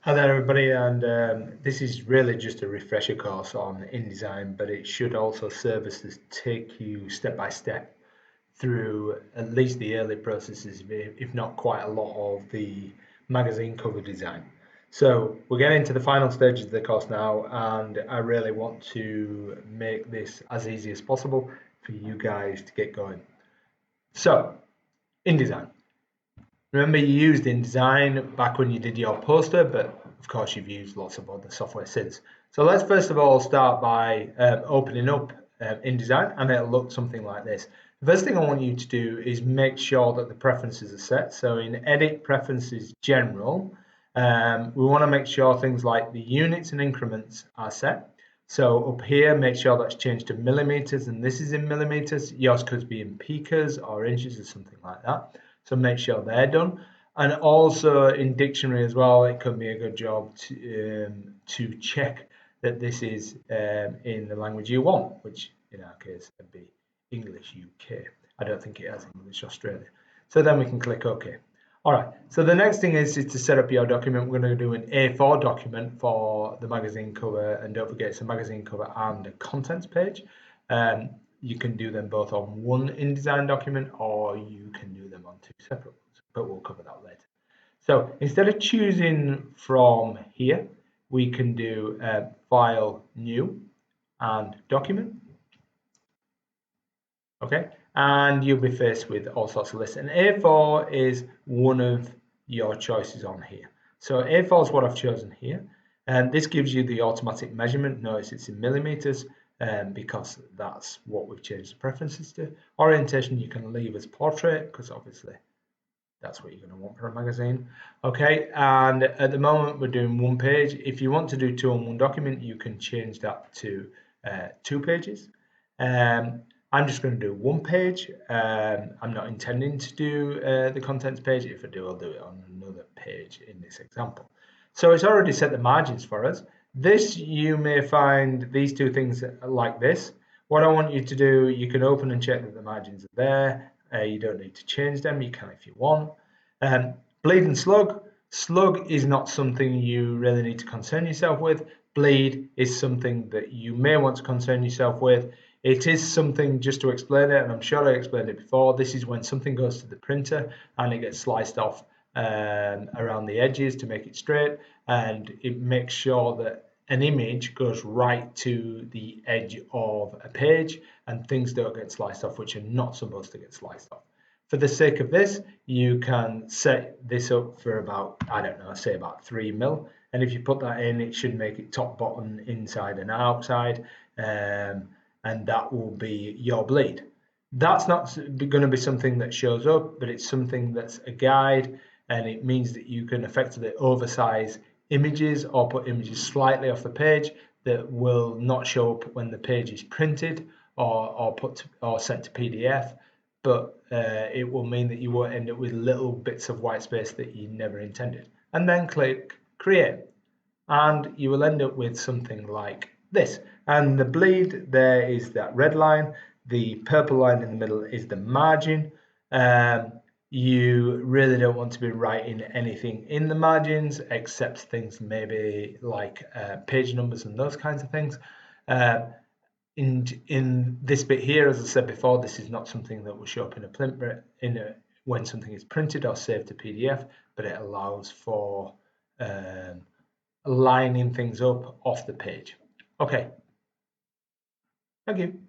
Hi there, everybody, and this is really just a refresher course on InDesign, but it should also serve as to take you step by step through at least the early processes, if not quite a lot of the magazine cover design. So we're getting to the final stages of the course now, and I really want to make this as easy as possible for you guys to get going. So, InDesign. Remember, you used InDesign back when you did your poster, but of course you've used lots of other software since. So let's first of all start by opening up InDesign, and it'll look something like this. The first thing I want you to do is make sure that the preferences are set. So in Edit Preferences General, we want to make sure things like the units and increments are set. So up here, make sure that's changed to millimeters, and this is in millimeters. Yours could be in picas or inches or something like that. So make sure they're done. And also in dictionary as well, it could be a good job to check that this is in the language you want, which in our case would be English UK. I don't think it has English Australia. So then we can click OK. All right, so the next thing is to set up your document. We're going to do an A4 document for the magazine cover, and don't forget it's a magazine cover and a contents page. You can do them both on one InDesign document, or you can do them on two separate ones, but we'll cover that later. So instead of choosing from here, we can do File, New, and Document. Okay, and you'll be faced with all sorts of lists. And A4 is one of your choices on here. So A4 is what I've chosen here. And this gives you the automatic measurement. Notice it's in millimeters because that's what we've changed the preferences to. Orientation you can leave as portrait because obviously that's what you're going to want for a magazine. Okay, and at the moment we're doing one page. If you want to do two on one document, you can change that to 2 pages. I'm just going to do one page. I'm not intending to do the contents page. If I do, I'll do it on another page in this example. So it's already set the margins for us. This, you may find these two things like this. What I want you to do, you can open and check that the margins are there. You don't need to change them. You can if you want. Bleed and slug. Slug is not something you really need to concern yourself with. Bleed is something that you may want to concern yourself with. It is something, just to explain it, and I'm sure I explained it before, this is when something goes to the printer and it gets sliced off around the edges to make it straight, and it makes sure that an image goes right to the edge of a page and things don't get sliced off which are not supposed to get sliced off. For the sake of this, you can set this up for about, I don't know, say about 3 mil. And if you put that in, it should make it top, bottom, inside and outside. And that will be your bleed. That's not going to be something that shows up, but it's something that's a guide, and it means that you can effectively oversize images or put images slightly off the page that will not show up when the page is printed or sent to PDF, but it will mean that you won't end up with little bits of white space that you never intended. And then click Create, and you will end up with something like this. And the bleed there is that red line. The purple line in the middle is the margin. You really don't want to be writing anything in the margins except things maybe like page numbers and those kinds of things. In this bit here, as I said before, this is not something that will show up in a print when something is printed or saved to PDF, but it allows for lining things up off the page. Okay, thank you.